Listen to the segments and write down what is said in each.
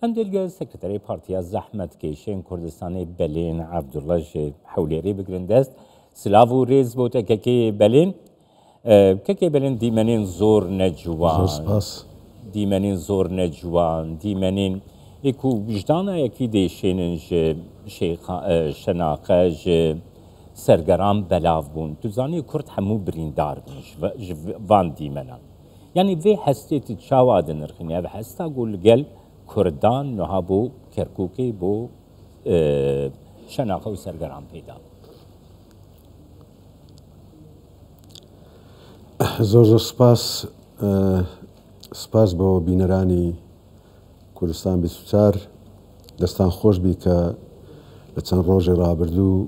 هەندێک سەکرتەرەی پارتیا زەحمەتکێشین کوردستانی بەلین عەبدوڵڵە ژێ حەولێری بگرن دەست سلااو و ڕێز بۆ تەکەکەی بەلین کەکەی بەلین دیمەنین زۆر نەجوان دیمەنین زۆر نەجوان دیمەنین ئێکو وجدانایەکی دێشێنن شەناقە سەرگەران بەلاو بوون توزانی کورد هەموو بریندار وان دیمەنان یعنی vê hestê çawa dinirxîne ev hesta got li gel Kurdan niha bû Kerkûkê bû şenaxe û sergeran peyda زۆر زۆر سپاس بۆ بینەرانی کوردستان 24 دەستان خۆش بی کە لە چەند ڕۆژی ڕابردوو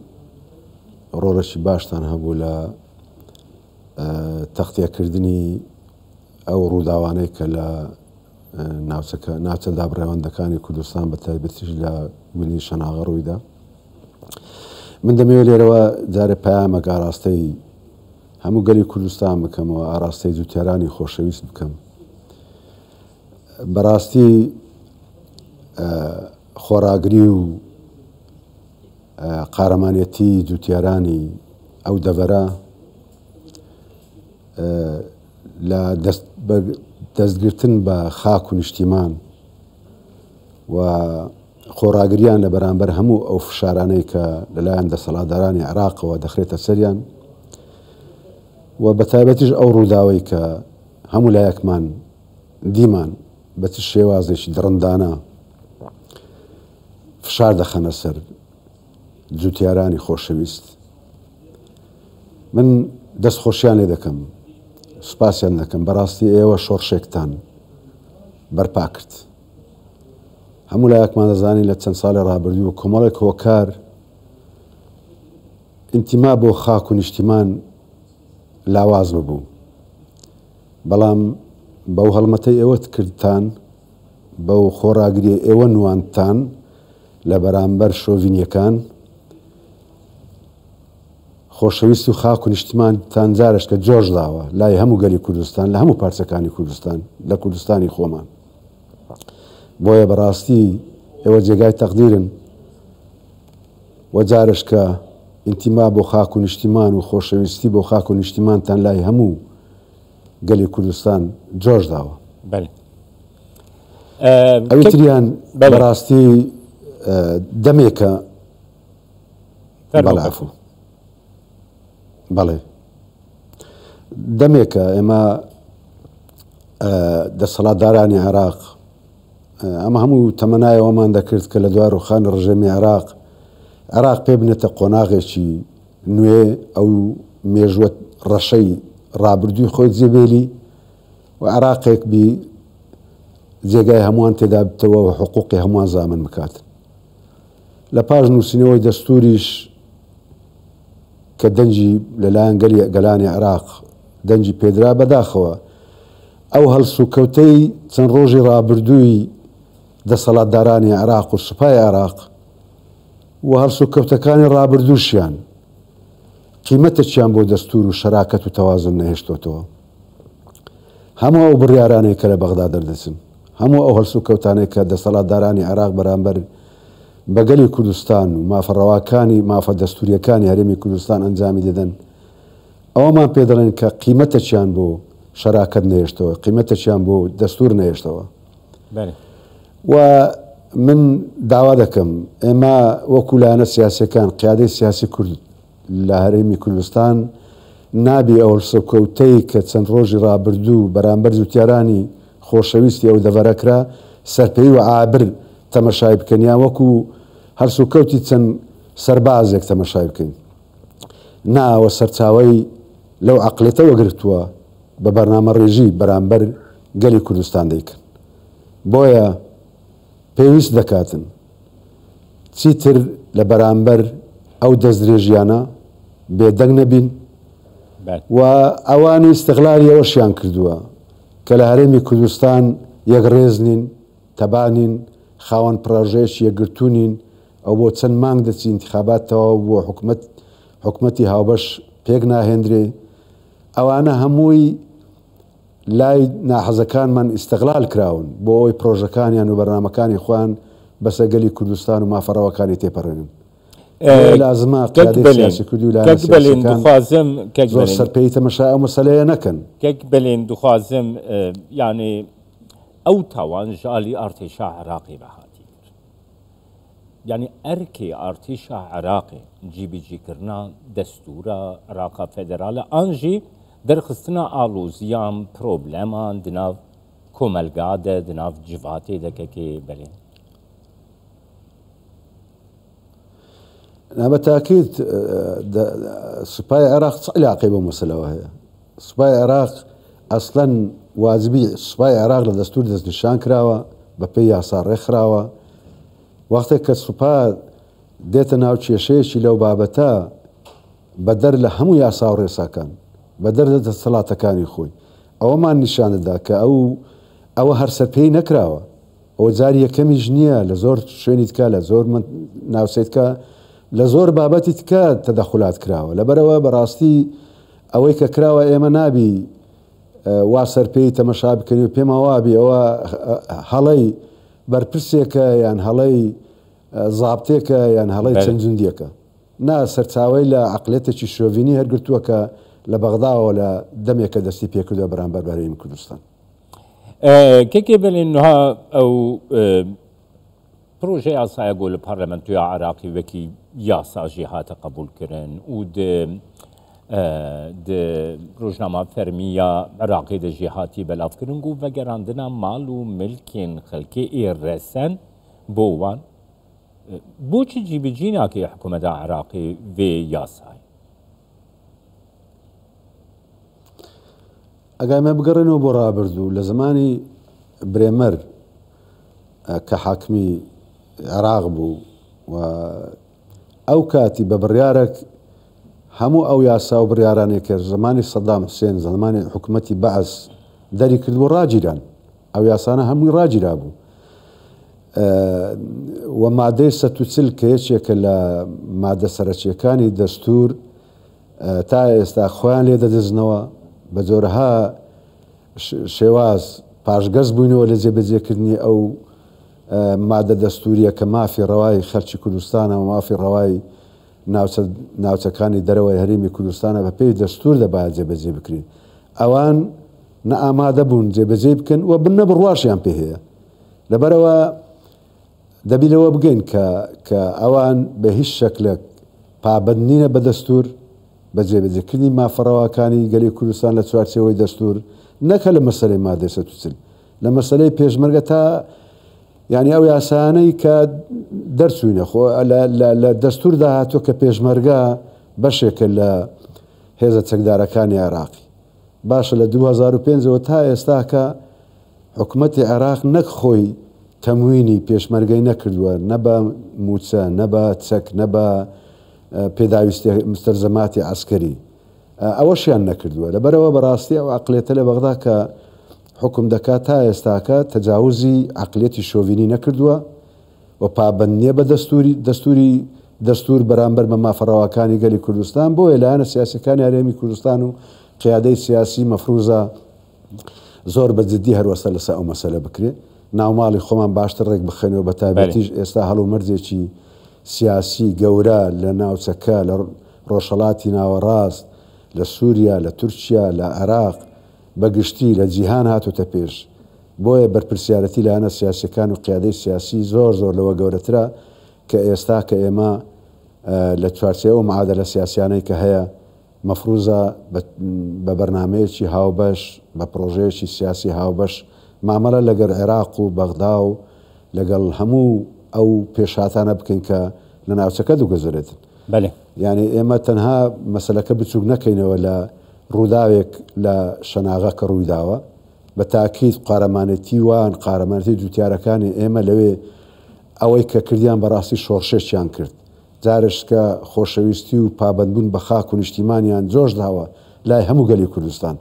ڕۆڵەشی باشتان هەبوو لە تەختیەکردنی ئەو ڕووداوانەی کە لە ناوچە دابڕێوەندەکانی کوردستان بە تایبەتیش لە گوندی شەناغە ڕوویدا من دەمەوێت لێرەوە جارێ پەیامێک ئاراستەی هەموو گەلی کوردستان بکەمەوە ئاراستەی جوتیارانی خۆشەویست بکەم بەڕاستی خۆراگری و قارەمانەتی جوتیارانی ئەو دەڤەرە لە دەستگرتن بە خاک و نیشتیمان و خۆراگریان لە بەرامبەر هەموو ئەو فشارانەی کە لەلایەن دەسەڵاتدارانی عێراقەوە دەخرێتە سەریان و بە تایبەتیش ئەو ڕووداوەی کە هەموو لایەکمان دیمان بە چ شێوازێکی دڕندانە فشار دەخەنە سەر جوتیارانی خۆشەویست من دەستخۆشیان لێ دەکەم سوپاسیان دەکەم بەڕاستی ئێوە شۆڕشێکتان بەرپا کرد هەموو لایەکمان دەزانین لە چەند ساڵی ڕابردوو کۆمەڵێک هۆکار ئینتیما بۆ خاک و نیشتیمان لاواز ببوو بەڵام بەو هەڵمەتەی ئێوە کردتان بەو خۆراگریە ئێوە نواندتان لە بەرامبەر شۆڤینیەکان خۆشەویست و خاک و نیشتیمانتان جارش کە جۆش داوە لای هەموو گەلی کوردستان لە هەموو پارچەکانی کوردستان لە کوردستانی خۆمان بۆیە بەڕاستی ئێوە جێگای تەقدیرن و جارش کە ئینتیما بۆ خاک و نیشتیمان و خۆشەویستی بۆ خاک و نیشتیمانتان لای هەموو گەلی کوردستان جۆش داوە ئەوتریان بەڕاستی دەمێکە بەڵافوو بەڵێ دەمێکە ئێمە دەسەڵاتدارانی عێراق ئەمە هەموو تەمەنایەوەمان دەکرد کە لە دوای ڕوخانی ڕژێمی عێراق پێ بنێتە قۆناغێکی نوێ ئەو مێژوە ڕەشەی ڕابردووی خۆی جێبێلی و عێراقێک بی جێگای هەمووان تێدا بتەوە و حقوقی هەمووان زامن بکاتن لە پاش نووسینەوەی دەستوریش کە دەنجی لەلایەن گەلانی عێراق دەنجی پێدرا بەداخەوە ئەو هەڵسوکەوتەی چەند ڕۆژی ڕابردووی دەسەڵاتدارانی عێراق و سوپای عێراق و هەڵسوکەوتەکانی ڕابردووشیان قیمەتێکیان بۆ دەستور و شەراکەت و تەوازن نەهێشتۆتەوە هەموو ئەو بڕیارانەی کە لە بەغدا دەردەچن هەموو ئەو هەڵسوکەوتانەی کە دەسەڵاتدارانی عێراق بەرامبەر بەگەلی کوردستان و مافەڕەواکانی مافە دەستوریەکانی هەرێمی کوردستان ئەنجامی دەدەن ئەوەمان پێ دەڵێن کە قیمەتێکیان بۆ شەراکەت نەهێشتەوە قیمەتێکیان بۆ دەستور نەهێشتەوە و من داوا دەکەم ئێمە وەکو لایەنە سیاسیەکان قیادەی سیاسی کورد لە هەرێمی کوردستان نابێ ئەو هەڵسوکەوتەی کە چەند ڕۆژی ڕابردوو بەرامبەر جوتیارانی خۆشەویستی ئەو دەڤەرەکرا سەرپێی و ئابر تەمەشای بکەن یان وەکو هەڵسوکەوتی چەند سەربازێک تەمەشای بکەین ناوە سەرچاوەی لەو عەقڵێتەوە گرتووە بە بەرنامە ڕێژی بەرامبەر گەلی کوردستان دەیکەن بۆیە پێویست دەکاتن چیتر لە بەرامبەر ئەو دەستدرێژیانە بێدەنگ نەبین و ئەوانی استیغلالی ئەوەشیان کردووە کە لە هەرێمی کوردستان یەک ڕێز نین تەبانین خاوەن پڕۆژەیەکی یەکگرتوونین ئەو بۆ چەند مانگ دەچی انتخاباتەوە بۆ حکومەتی هاوبەش پێک ناهێنرێ ئەوانە هەمووی لای ناحەزەکانمان ئیستەغلال کراون بۆ ئەوەی پرۆژەکانیان و بەرنامەکانی خۆیان بەسە گەلی کوردستان و مافەڕەوەکانی تێپەڕێنن. لازمە قیادەی سیاسی کوردی و لایەنەکان زۆر سەرپێی تەمەشا ئەو مەسەلەیە نەکەن. کەک بلێن دخوازم یعنی ئەو تاوان ژالی ئارتێشا عێراقی بەهاتی کرد. یعنی ئەرکێ ئارتێشا عێراقی جیبجیکردنا دەستورە عێراقا فێدەرالە ئانژی دەرخستنە ئاڵوزیان پرۆبلەمان دناو کۆمەلگا دە دناو جیڤاتێ دەکەکێ بلێن. بەتاکید سوپای عێراق چ علاقەی بۆ مەسەلەوە هەیە؟ سوپای عێراق ئەسڵەن واجبی سوپای عێراق لە دەستور دەستنیشان کراوە بەپێی یاسا ڕێکخراوە. وەختێک کە سوپا دێتە ناو کێشەیەکی لەو بابەتە بەدەر لە هەموو یاسا و ڕێساکان بەدەر لە دەسەڵاتەکانی خۆی ئەوەمان نیشانەدا کە ئەوە هەر سەرپێی نەکراوە. ئەوە جاری یەکەمیش نییە لە زۆر شوێنی تکە لە زۆر ناوسێتکە لە زۆر بابەتی تکە تەدەخولات کراوە. لەبەرەوە بەڕاستی ئەوەی کە کراوە ئێمە نابی وا سەرپێی تەمەشا بکەنی و پێم وابی ئەوە هەڵەی بەرپرسێکە یان هەڵەی زابطێکە یان هەڵەی چەند جوندیەکە. نا سەرچاوی لە عقلێتێکی شۆڤینی هەرگرتووە کە لە بەغداوە لە دەمێکە دەستی پێکردووە بەرامبەر بەرەیم کوردستان. کێکێ بڵێنها ئەو پرۆژه یاسایە گۆ لە پارلەمەنتویا عێراقی وەکی یاساژی هاتە قبولکردن و ڕۆژنامە فەرمیە عێراقی دەژی هاتی بەلافکردن و vەگەڕاندنا ماڵ و ملکێن خەڵکێ ئێرەسەن بۆ وان بۆچی جیبجی ناکەی حکوومەتە عێراقی vê یاسای؟ ئەگامە بگەڕێنەوە بۆ ڕابردوو لە زمانی برێمەر کە حاکمی عێراق بوو و ئەو کاتی بە بڕیارێک هەموو ئەو یاسا و بڕیارانێک کرد زمانی سەدام حوسێن زمانی حکوومەتی بەعەس دەری کردووە ڕاگیران ئەو یاسانە هەمووی ڕاگیرا بوو. و مادەی 140 کە یەکێکە لە مادە سەرەکیەکانی دەستور تا ئێستا خۆیان لێ دەدەزنەوە بە جۆرەها شێواز پاشگەز بووینەوە لە جێبەجێکردنی ئەو مادە دەستوریە کە مافی ڕەوای خەرکی کوردستانە و مافی ڕەوای ناوچەکانی دەرەوەی هەرێمی کوردستانە بە پێی دەستور دەبایە جێبەجێ بکرین. ئەوان نە ئامادە بوون جێبەجێ بکەن و بنە بڕواشیان پێ هەیە. لەبەرەوە دەبی لەوە بگەین کە ئەوان بە هیچ شەکلێک پابەندنینە بە دەستور بە جێبەجێکردنی مافەڕەوەکانی گەلی کوردستان لە چوارچێوەی دەستور نەکە لە مەسەلەی مادەی 140 لە مەسەلەی پێشمەرگە تا یعنی ئەو یاسانەی کە دەرچوینە خۆ لە دەستور داهاتوە کە پێشمەرگە بەشێکە لە هێزە چەکدارەکانی عێراقی باشە لە 2005ەوە تا ئێستا کە حکوومەتی عێراق نەک خۆی تەموینی پێشمەرگەی نەکردووە نە بە موچە نە بە چەک نە بە پێداویستی مستەرزەماتی عسکەری ئەوەشیان نەکردووە. لەبەرەوە بەڕاستی ئەو عقلێتە لە بەغدا کە حکم دەکات تا ئێستاکە تەجاوزی عقلێتی شۆڤینی نەکردووە و پابەندیە بە دەستور بەرامبەر بە مافەڕەوەکانی گەلی کوردستان بۆ لایەنە سیاسەکانی هەرێمی کوردستان و قیادەی سیاسی مەفروزە زۆر بەجددی هەروەسە لەسەر ئەو مەسەلە بکرێت. ناوماڵی خۆمان باشتر ڕێک بخەنەوە بە تایبەتیش ئێستا هەڵومەرجێکی سیاسی گەورە لە ناوچەکە لە ڕۆژهەڵاتی ناوەڕاست لە سووریا لە تورکیا لە عێراق بەگشتی لە جیهان هاتوتە پێش. بۆیە بەرپرسیارەتی لایەنە سیاسەکان و قیادەی سیاسی زۆر لەوە گەورەترە کە ئێستا کە ئێمە لە چوارچێوە معادلە سیاسیانەی کە هەیە مەفروزە بە بەرنامەیەکی هاوبەش بە پرۆژەیەکی سیاسی هاوبەش مامەلە لەگەڵ عێراق و بەغدا و لەگەڵ هەموو ئەو پێشهاتانە بکەین کە لە ناوچەکە دووگەزرێتن. یعنی ئێمە تەنها مەسەلەکە بچووک نەکەینەوە لە ڕووداوێک لە شەناغە کە ڕوویداوە بە تاکید قارەمانەتی وان قارەمانەتی جوتیارەکانی ئێمە لەوێ ئەوەی کە کردیان بەڕاستی شۆڕشێکیان کرد جارش کە خۆشەویستی و پابندبوون بە خاک و نیشتیمانیان جۆش داوە لای هەموو گەلی کوردستان.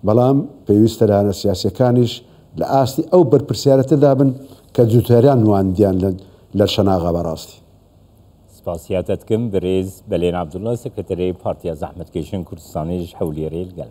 بەڵام پێویستە لایەنە سیاسەکانیش لە ئاستی ئەو بەرپرسیارەتەدا بن کە جوتیاریان نواندیان لە شەناغە بەڕاستی. سپاسیاتەتکەم برێز بەلێن عەبدوڵڵا سەکرتەرەی پارتیا زەحمەتکێشین کوردستانیش هەولێرەی لەگەڵ